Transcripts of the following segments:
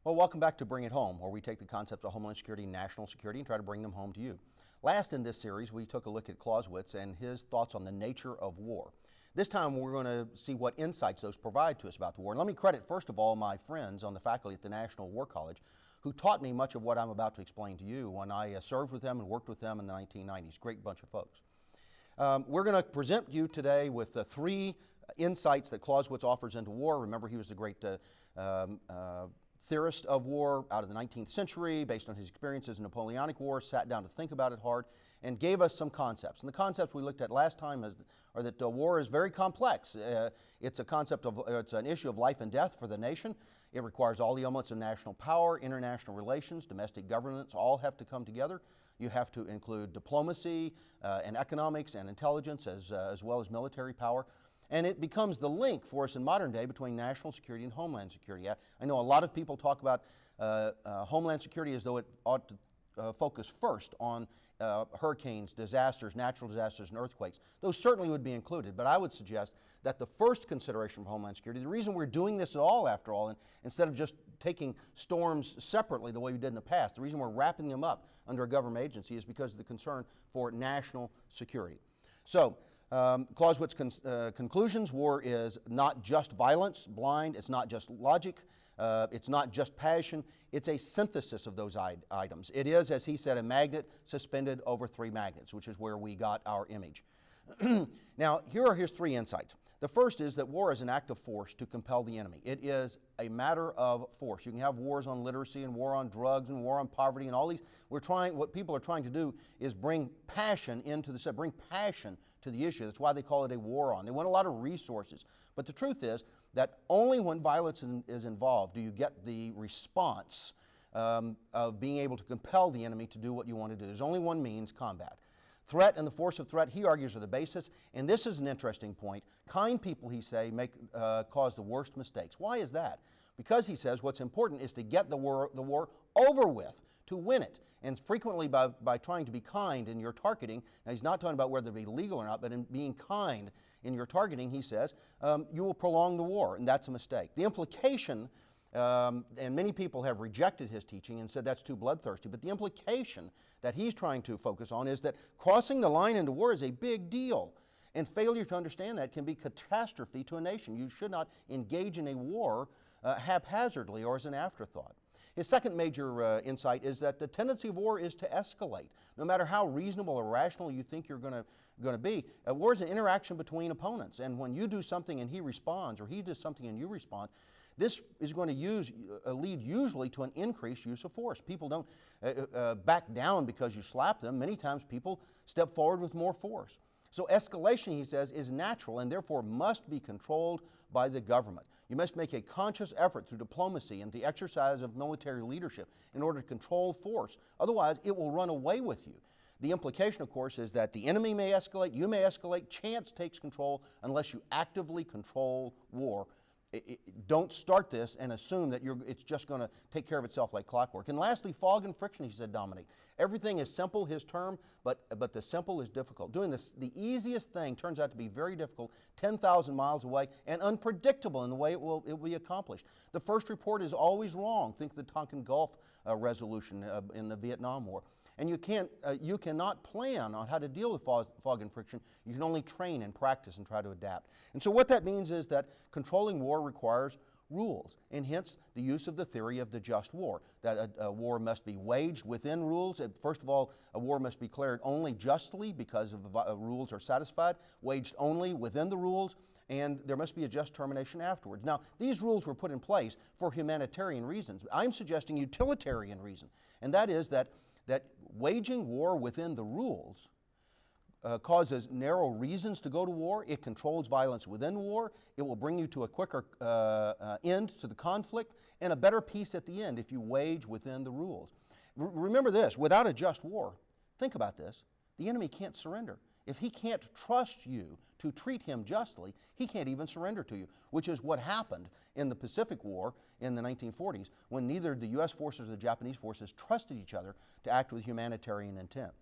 Well, welcome back to Bring It Home, where we take the concepts of homeland security and national security and try to bring them home to you. Last in this series, we took a look at Clausewitz and his thoughts on the nature of war. This time, we're going to see what insights those provide to us about the war. And let me credit, first of all, my friends on the faculty at the National War College who taught me much of what I'm about to explain to you when I served with them and worked with them in the 1990s. Great bunch of folks. We're going to present you today with three insights that Clausewitz offers into war. Remember, he was the great theorist of war out of the 19th century, based on his experiences in Napoleonic War, sat down to think about it hard, and gave us some concepts. And the concepts we looked at last time are that war is very complex. It's a concept of, it's an issue of life and death for the nation. It requires all the elements of national power, international relations, domestic governance, all have to come together. You have to include diplomacy and economics and intelligence as well as military power. And it becomes the link for us in modern day between national security and homeland security. I know a lot of people talk about homeland security as though it ought to focus first on hurricanes, disasters, natural disasters, and earthquakes. Those certainly would be included, but I would suggest that the first consideration for homeland security, the reason we're doing this at all, after all, and instead of just taking storms separately the way we did in the past, the reason we're wrapping them up under a government agency is because of the concern for national security. So, Clausewitz conclusions: war is not just violence, blind, it's not just logic, it's not just passion, it's a synthesis of those items. It is, as he said, a magnet suspended over three magnets, which is where we got our image. Now, here are his three insights. The first is that war is an act of force to compel the enemy. It is a matter of force. You can have wars on literacy and war on drugs and war on poverty and all these. What people are trying to do is bring passion bring passion to the issue. That's why they call it a war on. They want a lot of resources. But the truth is that only when violence is involved do you get the response of being able to compel the enemy to do what you want to do. There's only one means: combat. Threat and the force of threat, he argues, are the basis, and this is an interesting point. Kind people, he says, cause the worst mistakes. Why is that? Because, he says, what's important is to get the war over with, to win it. And frequently by trying to be kind in your targeting, now he's not talking about whether it be legal or not, but in being kind in your targeting, he says, you will prolong the war, and that's a mistake. The implication, and many people have rejected his teaching and said that's too bloodthirsty, but the implication that he's trying to focus on is that crossing the line into war is a big deal, and failure to understand that can be catastrophe to a nation. You should not engage in a war haphazardly or as an afterthought. His second major insight is that the tendency of war is to escalate. No matter how reasonable or rational you think you're going to be, war is an interaction between opponents, and when you do something and he responds, or he does something and you respond, this is going to lead usually to an increased use of force. People don't back down because you slap them. Many times people step forward with more force. So escalation, he says, is natural and therefore must be controlled by the government. You must make a conscious effort through diplomacy and the exercise of military leadership in order to control force. Otherwise, it will run away with you. The implication, of course, is that the enemy may escalate, you may escalate, chance takes control unless you actively control war. Don't start this and assume that it's just going to take care of itself like clockwork. And lastly, fog and friction, he said, dominate. Everything is simple, his term, but the simple is difficult. Doing this, the easiest thing turns out to be very difficult, 10,000 miles away, and unpredictable in the way it will be accomplished. The first report is always wrong. Think of the Tonkin Gulf resolution in the Vietnam War. And you cannot plan on how to deal with fog and friction. You can only train and practice and try to adapt. And so what that means is that controlling war requires rules, and hence the use of the theory of the just war, that a war must be waged within rules. First of all, a war must be declared only justly because of rules are satisfied, waged only within the rules, and there must be a just termination afterwards. Now, these rules were put in place for humanitarian reasons. I'm suggesting utilitarian reason, and that is that waging war within the rules causes narrow reasons to go to war. It controls violence within war. It will bring you to a quicker end to the conflict and a better peace at the end if you wage within the rules. Remember this, without a just war, think about this, the enemy can't surrender. If he can't trust you to treat him justly, he can't even surrender to you, which is what happened in the Pacific War in the 1940s when neither the U.S. forces or the Japanese forces trusted each other to act with humanitarian intent.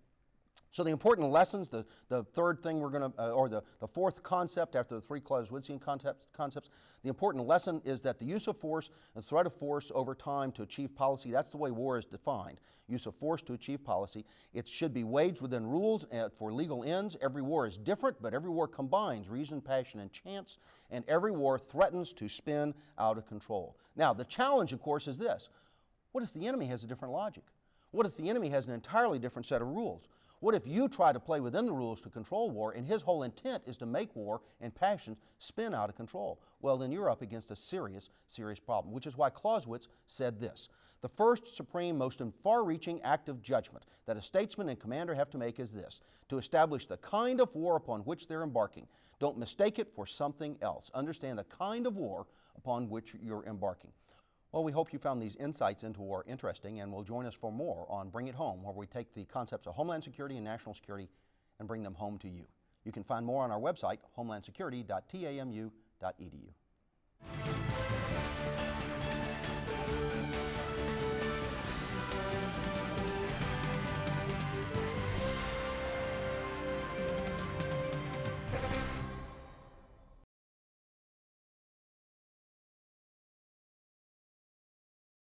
So the important lessons, the third thing we're going to, or the fourth concept after the three Clausewitzian concepts, the important lesson is that the use of force and threat of force over time to achieve policy, that's the way war is defined. Use of force to achieve policy. It should be waged within rules for legal ends. Every war is different, but every war combines reason, passion, and chance, and every war threatens to spin out of control. Now, the challenge, of course, is this. What if the enemy has a different logic? What if the enemy has an entirely different set of rules? What if you try to play within the rules to control war, and his whole intent is to make war and passions spin out of control? Well, then you're up against a serious, serious problem, which is why Clausewitz said this. The first, supreme, most far-reaching act of judgment that a statesman and commander have to make is this: to establish the kind of war upon which they're embarking. Don't mistake it for something else. Understand the kind of war upon which you're embarking. Well, we hope you found these insights into war interesting and will join us for more on Bring It Home, where we take the concepts of homeland security and national security and bring them home to you. You can find more on our website, homelandsecurity.tamu.edu.